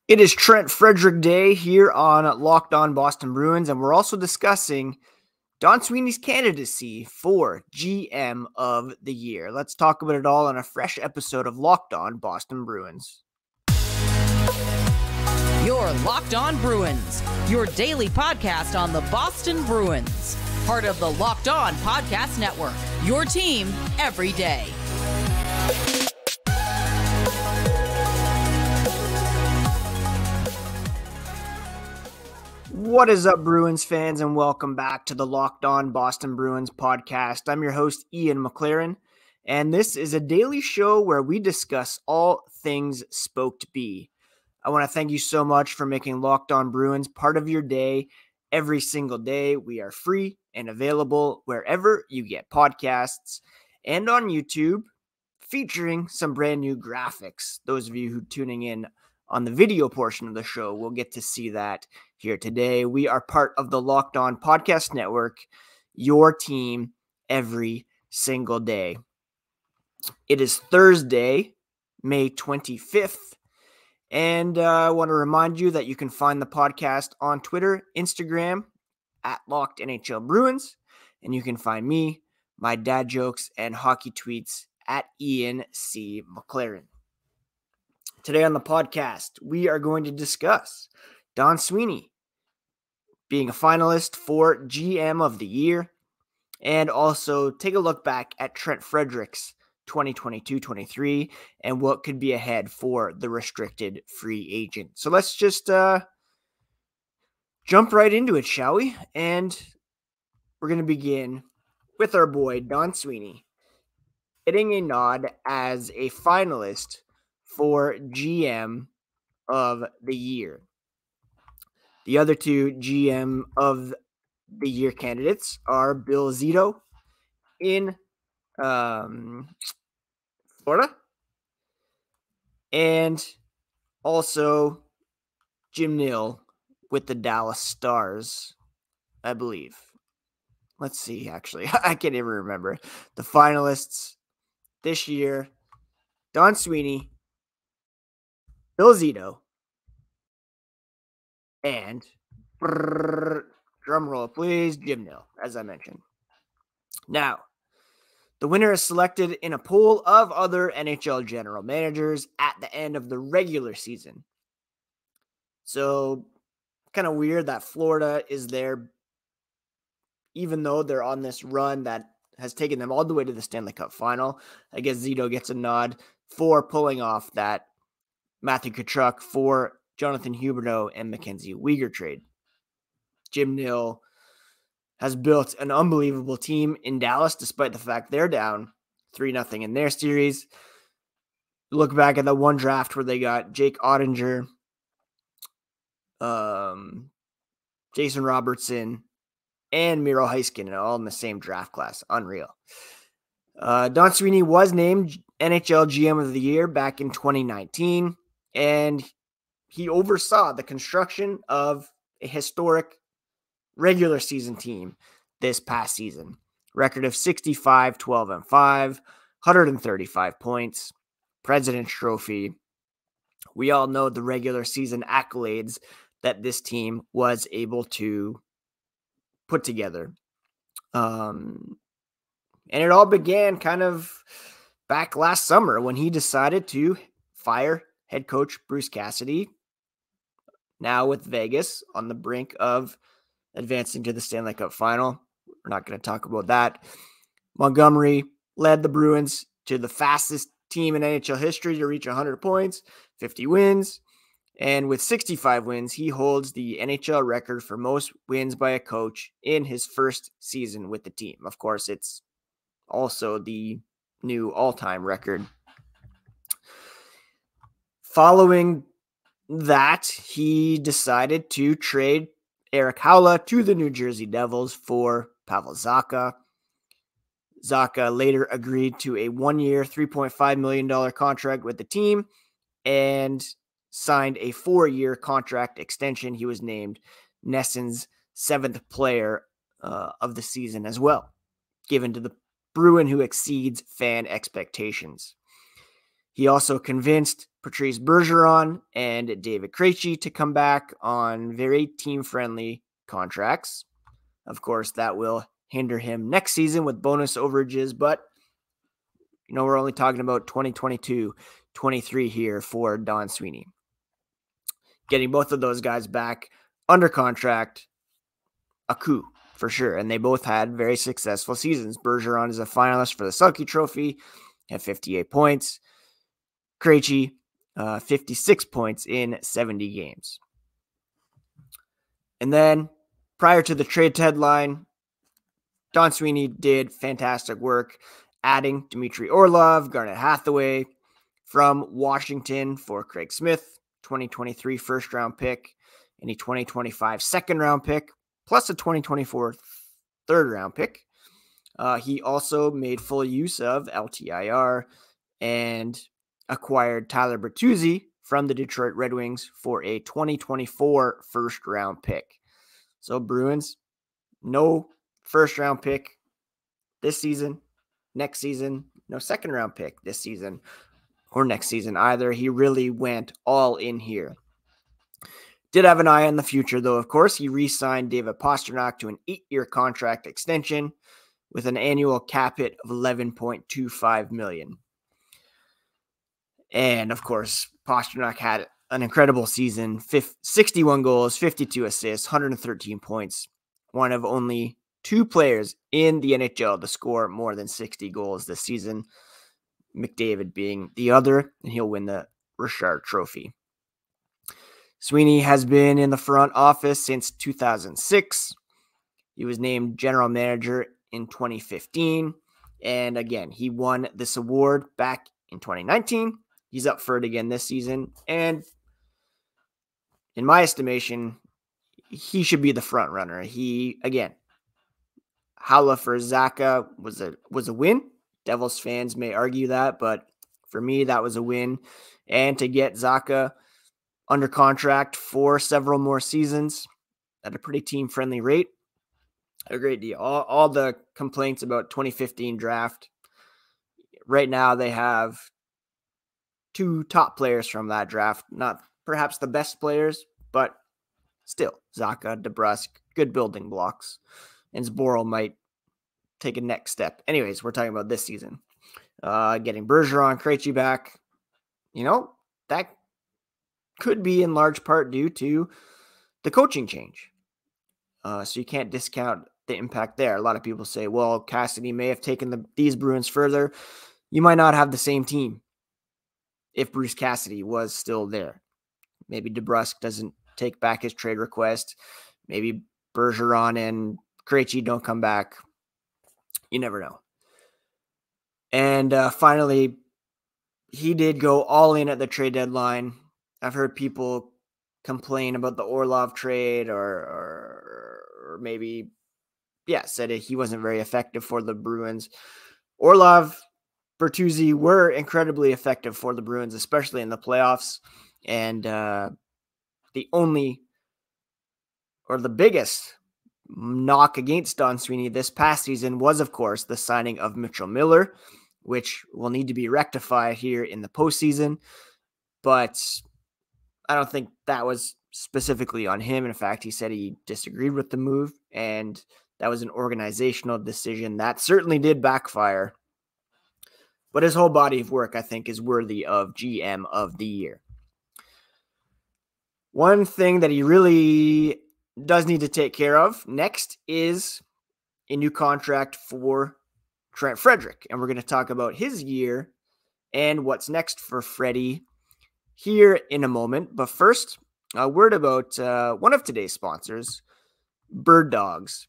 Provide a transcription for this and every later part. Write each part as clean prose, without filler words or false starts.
It is Trent Frederic Day here on Locked On Boston Bruins, and we're also discussing Don Sweeney's candidacy for GM of the Year. Let's talk about it all on a fresh episode of Locked On Boston Bruins. You're Locked On Bruins, your daily podcast on the Boston Bruins. Part of the Locked On Podcast Network, your team every day. What is up, Bruins fans, and welcome back to the Locked On Boston Bruins podcast. I'm your host, Ian McLaren, and this is a daily show where we discuss all things Spoked B. I want to thank you so much for making Locked On Bruins part of your day every single day. We are free and available wherever you get podcasts and on YouTube, featuring some brand new graphics. Those of you who are tuning in on the video portion of the show will get to see that here today. We are part of the Locked On Podcast Network, your team every single day. It is Thursday, May 25th, and I want to remind you that you can find the podcast on Twitter, Instagram, at Locked NHL Bruins, and you can find me, my dad jokes, and hockey tweets at Ian C. McLaren. Today on the podcast, we are going to discuss Don Sweeney being a finalist for GM of the Year, and also take a look back at Trent Frederic's 2022-23 and what could be ahead for the restricted free agent. So let's just jump right into it, shall we? And we're going to begin with our boy Don Sweeney getting a nod as a finalist for GM of the Year. The other two GM of the Year candidates are Bill Zito in Florida, and also Jim Nill with the Dallas Stars, I believe. Let's see, actually. I can't even remember. The finalists this year: Don Sweeney, Bill Zito, and drum roll, please, Jim Nill, as I mentioned. Now, the winner is selected in a pool of other NHL general managers at the end of the regular season. So, kind of weird that Florida is there, even though they're on this run that has taken them all the way to the Stanley Cup final. I guess Zito gets a nod for pulling off that Matthew Tkachuk for Jonathan Huberdeau and Mackenzie Weegar trade. Jim Nill has built an unbelievable team in Dallas, despite the fact they're down 3-0 in their series. Look back at the one draft where they got Jake Ottinger, Jason Robertson, and Miro Heiskanen all in the same draft class. Unreal. Don Sweeney was named NHL GM of the Year back in 2019, and he oversaw the construction of a historic regular season team this past season. Record of 65, 12, and 5, 135 points, President's Trophy. We all know the regular season accolades that this team was able to put together. And it all began kind of back last summer when he decided to fire head coach Bruce Cassidy, now with Vegas on the brink of advancing to the Stanley Cup final. We're not going to talk about that. Montgomery led the Bruins to the fastest team in NHL history to reach 100 points, 50 wins. And with 65 wins, he holds the NHL record for most wins by a coach in his first season with the team. Of course, it's also the new all-time record. Following that, he decided to trade Eric Haula to the New Jersey Devils for Pavel Zacha. Zacha later agreed to a one-year, $3.5 million contract with the team and signed a 4-year contract extension. He was named NESN's 7th player of the season as well, given to the Bruin who exceeds fan expectations. He also convinced Patrice Bergeron and David Krejci to come back on very team-friendly contracts. Of course, that will hinder him next season with bonus overages, but we're only talking about 2022-23 here for Don Sweeney. Getting both of those guys back under contract, a coup for sure. And they both had very successful seasons. Bergeron is a finalist for the Selke Trophy at 58 points. Krejci, 56 points in 70 games. And then prior to the trade deadline, Don Sweeney did fantastic work adding Dmitry Orlov, Garnet Hathaway from Washington for Craig Smith, 2023 first-round pick, and a 2025 second-round pick, plus a 2024 third-round pick. He also made full use of LTIR and acquired Tyler Bertuzzi from the Detroit Red Wings for a 2024 first-round pick. So Bruins, no first-round pick this season, next season, no second-round pick this season or next season either. He really went all in here. Did have an eye on the future, though, of course. He re-signed David Pastrnak to an 8-year contract extension with an annual cap hit of $11.25 million. And, of course, Pastrnak had an incredible season, 61 goals, 52 assists, 113 points. One of only 2 players in the NHL to score more than 60 goals this season, McDavid being the other, and he'll win the Richard Trophy. Sweeney has been in the front office since 2006. He was named general manager in 2015. And again, he won this award back in 2019. He's up for it again this season. And in my estimation, he should be the front runner. He, again, Halla for Zacha was a win. Devils fans may argue that, but for me, that was a win. And to get Zacha under contract for several more seasons at a pretty team-friendly rate, a great deal. All the complaints about 2015 draft, right now they have 2 top players from that draft. Not perhaps the best players, but still, Zacha, DeBrusk, good building blocks. And Zboril might take a next step. Anyways, we're talking about this season. Getting Bergeron, Krejci back, that could be in large part due to the coaching change. So you can't discount the impact there. A lot of people say, well, Cassidy may have taken these Bruins further. You might not have the same team if Bruce Cassidy was still there. Maybe DeBrusk doesn't take back his trade request. Maybe Bergeron and Krejci don't come back. You never know. And finally, he did go all in at the trade deadline. I've heard people complain about the Orlov trade or maybe, said he wasn't very effective for the Bruins. Orlov, Bertuzzi were incredibly effective for the Bruins, especially in the playoffs. And the biggest knock against Don Sweeney this past season was, of course, the signing of Mitchell Miller, which will need to be rectified here in the postseason. But I don't think that was specifically on him. In fact, he said he disagreed with the move, and that was an organizational decision that certainly did backfire. But his whole body of work, I think, is worthy of GM of the year. One thing that he really does need to take care of next is a new contract for Trent Frederic. And we're going to talk about his year and what's next for Freddie here in a moment. But first, a word about one of today's sponsors, Birddogs.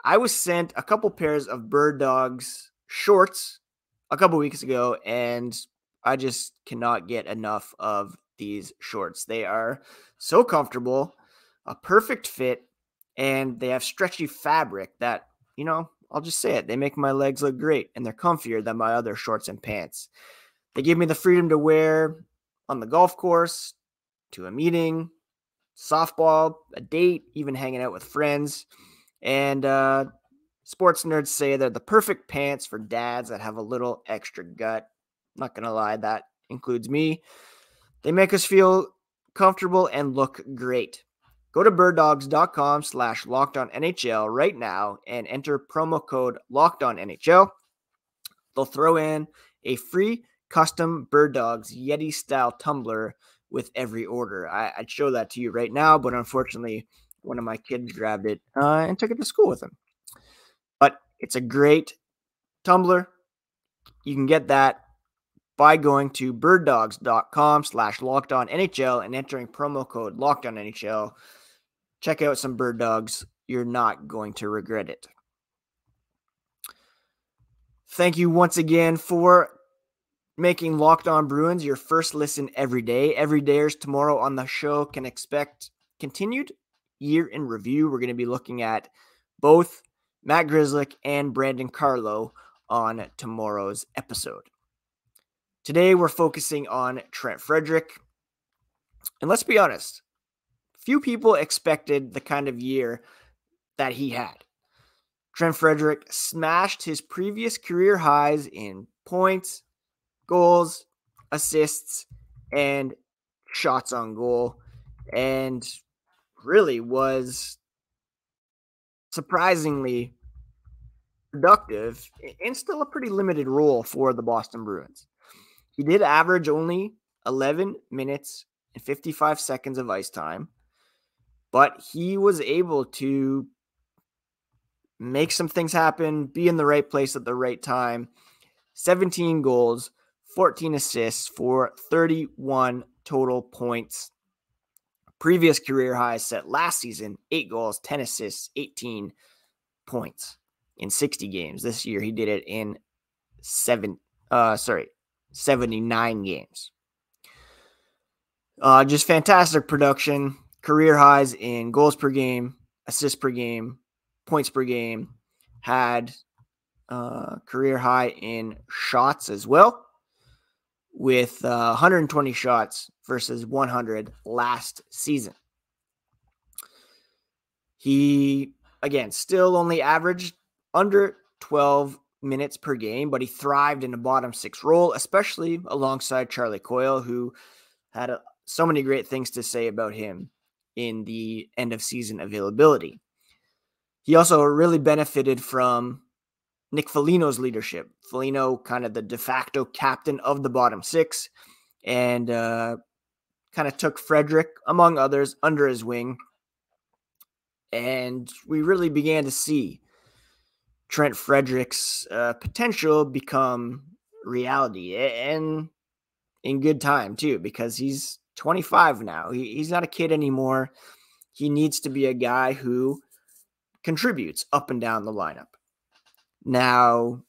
I was sent a couple pairs of Birddogs shorts a couple weeks ago, and I just cannot get enough of these shorts. They are so comfortable, a perfect fit, and they have stretchy fabric that, I'll just say it, they make my legs look great, and they're comfier than my other shorts and pants. They give me the freedom to wear on the golf course, to a meeting, softball, a date, even hanging out with friends. And sports nerds say they're the perfect pants for dads that have a little extra gut. Not going to lie, that includes me. They make us feel comfortable and look great. Go to birddogs.com/LockedOnNHL right now and enter promo code LockedOnNHL. They'll throw in a free custom Birddogs Yeti-style tumbler with every order. I'd show that to you right now, but unfortunately, one of my kids grabbed it and took it to school with him. But it's a great tumbler. You can get that by going to birddogs.com/LockedOnNHL and entering promo code LockedOnNHL. Check out some Bird Dogs. You're not going to regret it. Thank you once again for making Locked On Bruins your first listen every day. Every dayers tomorrow on the show can expect continued year in review. We're going to be looking at both Matt Grzelcyk and Brandon Carlo on tomorrow's episode. Today, we're focusing on Trent Frederic. And let's be honest, few people expected the kind of year that he had. Trent Frederic smashed his previous career highs in points, goals, assists, and shots on goal, and really was surprisingly productive in still a pretty limited role for the Boston Bruins. He did average only 11 minutes and 55 seconds of ice time, but he was able to make some things happen, be in the right place at the right time. 17 goals, 14 assists for 31 total points. Previous career high set last season, 8 goals, 10 assists, 18 points in 60 games. This year he did it in 79 games. Just fantastic production. Career highs in goals per game, assists per game, points per game. Had career high in shots as well, with 120 shots versus 100 last season. He, again, still only averaged under 12 minutes per game, but he thrived in a bottom six role, especially alongside Charlie Coyle, who had so many great things to say about him in the end of season availability. He also really benefited from Nick Foligno's leadership. Foligno, kind of the de facto captain of the bottom six, and kind of took Frederic, among others, under his wing. And we really began to see Trent Frederic's potential become reality, and in good time too, because he's 25 now. He's not a kid anymore. He needs to be a guy who contributes up and down the lineup. Now,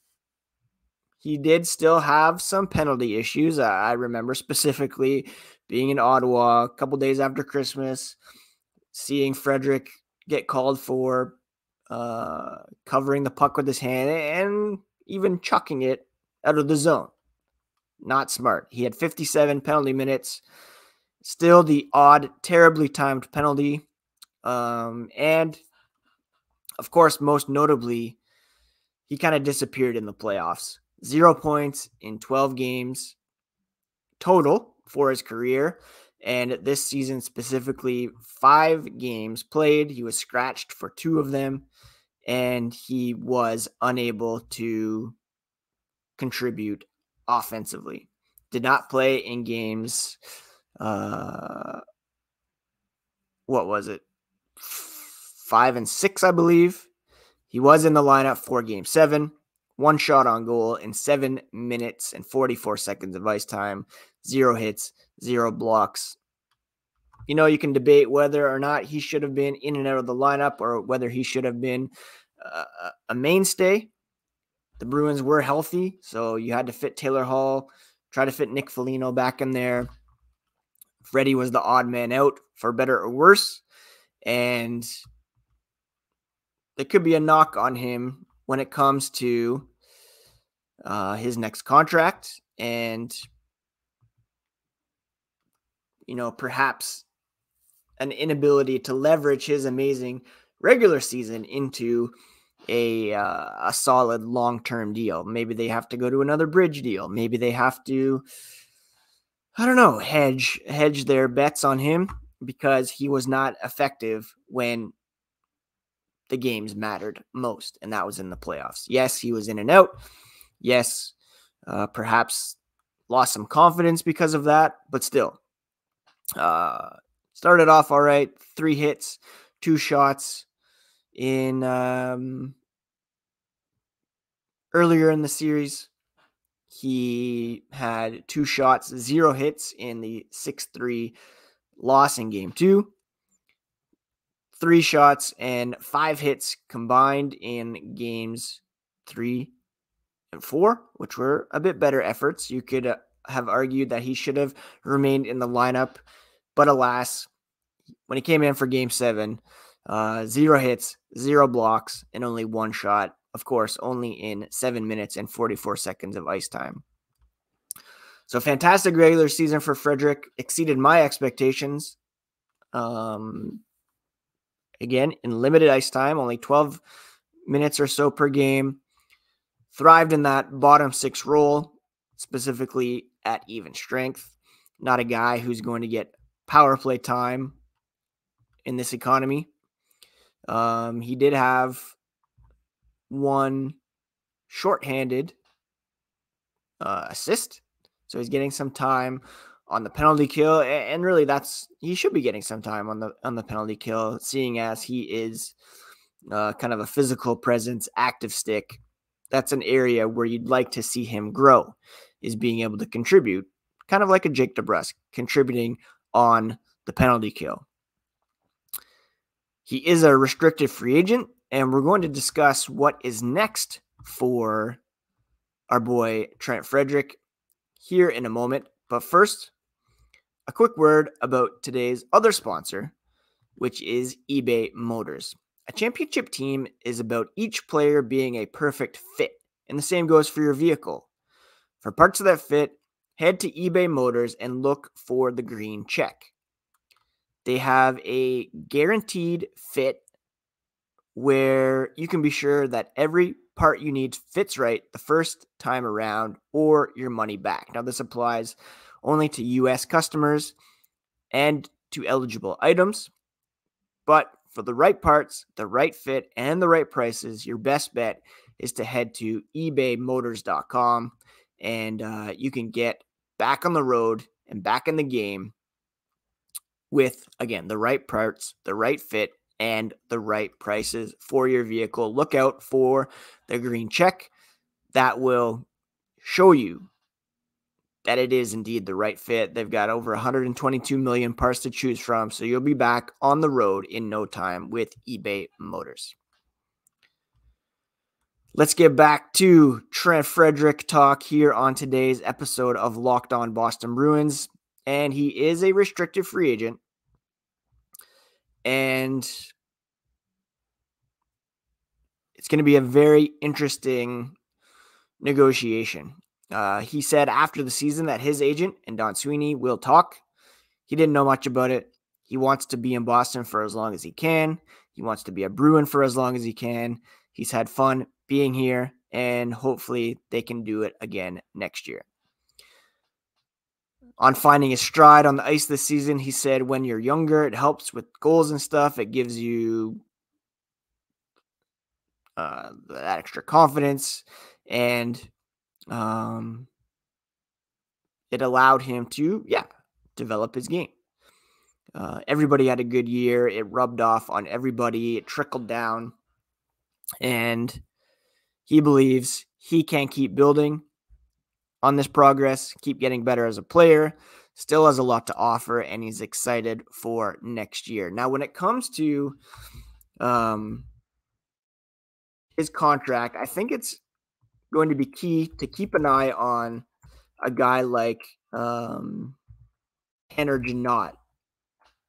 he did still have some penalty issues. I remember specifically being in Ottawa a couple days after Christmas, seeing Frederic get called for covering the puck with his hand and even chucking it out of the zone. Not smart. He had 57 penalty minutes. Still the odd, terribly timed penalty. And, of course, most notably, he kind of disappeared in the playoffs. 0 points in 12 games total for his career. And this season specifically, 5 games played. He was scratched for 2 of them. And he was unable to contribute offensively. Did not play in games. What was it? 5 and 6, I believe. He was in the lineup for Game 7. 1 shot on goal in 7 minutes and 44 seconds of ice time. 0 hits, 0 blocks. You know, you can debate whether or not he should have been in and out of the lineup or whether he should have been a mainstay. The Bruins were healthy, so you had to fit Taylor Hall, try to fit Nick Foligno back in there. Freddie was the odd man out, for better or worse. And there could be a knock on him when it comes to his next contract and, you know, perhaps an inability to leverage his amazing regular season into a solid long-term deal. Maybe they have to go to another bridge deal. Maybe they have to I don't know, hedge their bets on him because he was not effective when the games mattered most, and that was in the playoffs. Yes, he was in and out. Yes, perhaps lost some confidence because of that, but still. Started off all right, 3 hits, 2 shots in earlier in the series. He had 2 shots, 0 hits in the 6-3 loss in game 2. 3 shots and 5 hits combined in games 3 and 4, which were a bit better efforts. You could have argued that he should have remained in the lineup, but alas, when he came in for game 7, 0 hits, 0 blocks, and only 1 shot. Of course, only in 7 minutes and 44 seconds of ice time. So fantastic regular season for Frederic, exceeded my expectations. Again, in limited ice time, only 12 minutes or so per game. Thrived in that bottom 6 role, specifically at even strength. Not a guy who's going to get power play time in this economy. He did have 1 shorthanded assist, so he's getting some time on the penalty kill, and really he should be getting some time on the penalty kill, seeing as he is kind of a physical presence, active stick. That's an area where you'd like to see him grow, is being able to contribute, kind of like a Jake DeBrusk, contributing on the penalty kill. He is a restricted free agent, and we're going to discuss what is next for our boy Trent Frederic here in a moment. But first, a quick word about today's other sponsor, which is eBay Motors. A championship team is about each player being a perfect fit, and the same goes for your vehicle. For parts of that fit, head to eBay Motors and look for the green check. They have a guaranteed fit where you can be sure that every part you need fits right the first time around, or your money back. Now, this applies only to U.S. customers and to eligible items, but for the right parts, the right fit, and the right prices, your best bet is to head to ebaymotors.com, and you can get back on the road and back in the game with, again, the right parts, the right fit, and the right prices for your vehicle. Look out for the green check. That will show you that it is indeed the right fit. They've got over 122 million parts to choose from, so you'll be back on the road in no time with eBay Motors. Let's get back to Trent Frederic talk here on today's episode of Locked On Boston Bruins, and he is a restricted free agent, and it's going to be a very interesting negotiation. He said after the season that his agent and Don Sweeney will talk. He didn't know much about it. He wants to be in Boston for as long as he can. He wants to be a Bruin for as long as he can. He's had fun being here, and hopefully they can do it again next year. On finding his stride on the ice this season, he said, when you're younger, it helps with goals and stuff. It gives you that extra confidence, and it allowed him to, develop his game. Everybody had a good year. It rubbed off on everybody. It trickled down, and he believes he can keep building on this progress, keep getting better as a player, still has a lot to offer, and he's excited for next year. Now, when it comes to his contract, I think it's going to be key to keep an eye on a guy like Tanner Jeannot,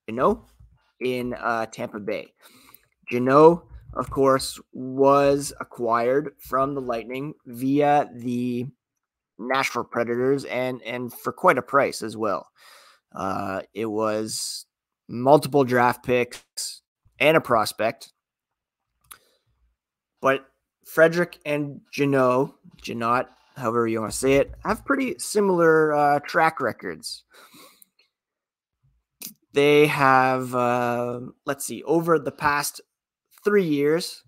in Tampa Bay. Jeannot, of course, was acquired from the Lightning via the Nashville Predators, and for quite a price as well. It was multiple draft picks and a prospect. But Frederic and Jeannot however you want to say it, have pretty similar track records. They have, over the past 3 years,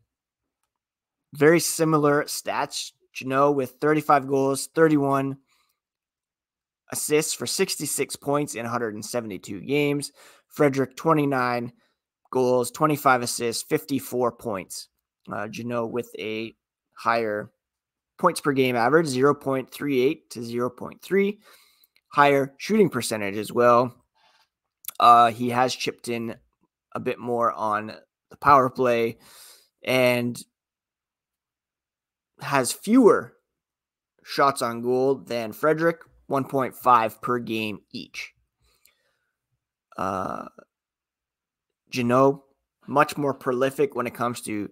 very similar stats. Jeannot with 35 goals, 31 assists for 66 points in 172 games. Frederic, 29 goals, 25 assists, 54 points. Jeannot with a higher points per game average, 0.38 to 0.3. Higher shooting percentage as well. He has chipped in a bit more on the power play and has fewer shots on goal than Frederic, 1.5 per game each. Jeannot, much more prolific when it comes to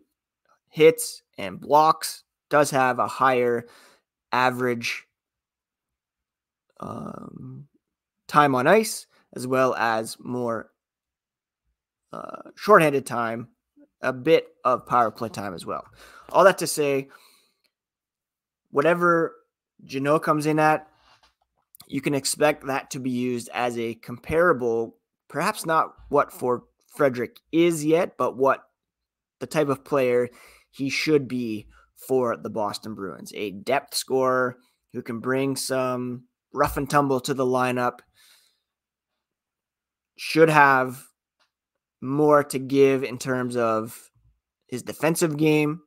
hits and blocks, does have a higher average time on ice, as well as more shorthanded time, a bit of power play time as well. All that to say, whatever Jeannot comes in at, you can expect that to be used as a comparable, perhaps not what for Frederic is yet, but what the type of player he should be for the Boston Bruins. A depth scorer who can bring some rough and tumble to the lineup, should have more to give in terms of his defensive game.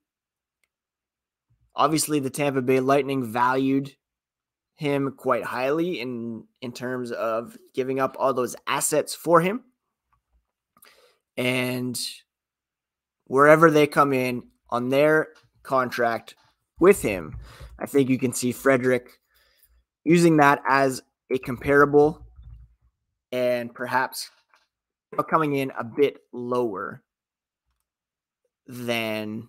Obviously, the Tampa Bay Lightning valued him quite highly in terms of giving up all those assets for him. And wherever they come in on their contract with him, I think you can see Frederic using that as a comparable and perhaps coming in a bit lower than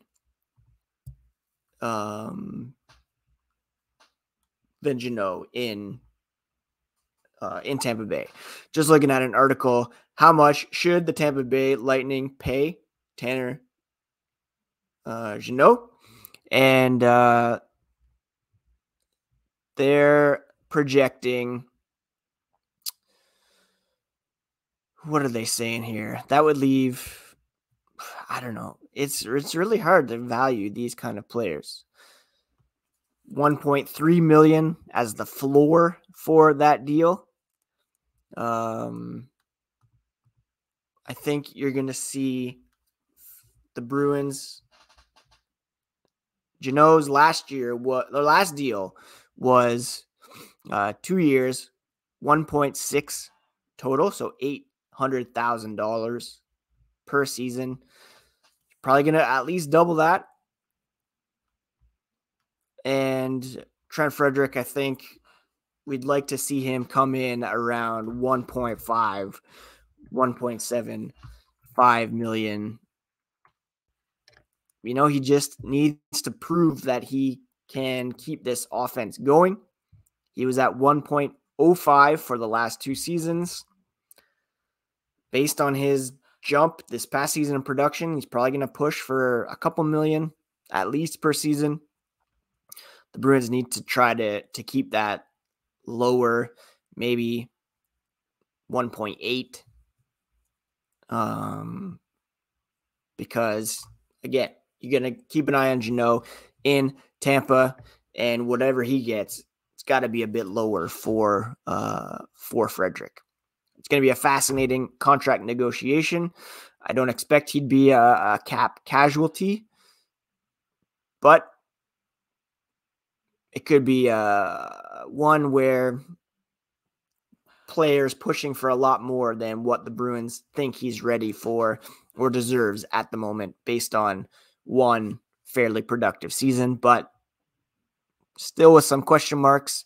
Jeannot in Tampa Bay. Just looking at an article, how much should the Tampa Bay Lightning pay Tanner Jeannot? And they're projecting, what are they saying here? That would leave, I don't know. It's really hard to value these kind of players. $1.3 million as the floor for that deal. I think you're going to see the Bruins. Jeannot's last deal was 2 years, 1.6 total, so $800,000 per season. Probably going to at least double that. And Trent Frederic, I think we'd like to see him come in around 1.5, 1.75 million. You know, he just needs to prove that he can keep this offense going. He was at 1.05 for the last 2 seasons. Based on his jump this past season in production, he's probably going to push for a couple million at least per season. The Bruins need to try to keep that lower, maybe 1.8. Because, again, you're going to keep an eye on Jeannot in Tampa, and whatever he gets, it's got to be a bit lower for Frederic. It's going to be a fascinating contract negotiation. I don't expect he'd be a cap casualty, but it could be one where players pushing for a lot more than what the Bruins think he's ready for or deserves at the moment based on one fairly productive season, but still with some question marks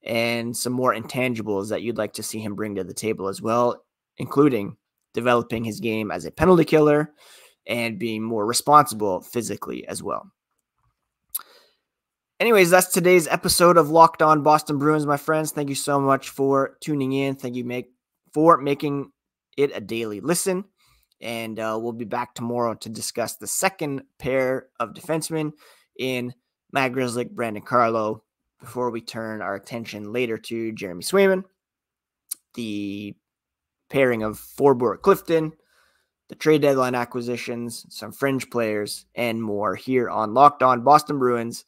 and some more intangibles that you'd like to see him bring to the table as well, including developing his game as a penalty killer and being more responsible physically as well. Anyways, that's today's episode of Locked On Boston Bruins, my friends. Thank you so much for tuning in. Thank you for making it a daily listen. And we'll be back tomorrow to discuss the second pair of defensemen in Matt Grzelcyk, Brandon Carlo, before we turn our attention later to Jeremy Swayman, the pairing of Forbort Clifton, the trade deadline acquisitions, some fringe players, and more here on Locked On Boston Bruins,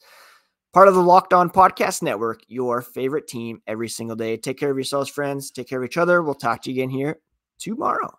part of the Locked On Podcast Network, your favorite team every single day. Take care of yourselves, friends. Take care of each other. We'll talk to you again here tomorrow.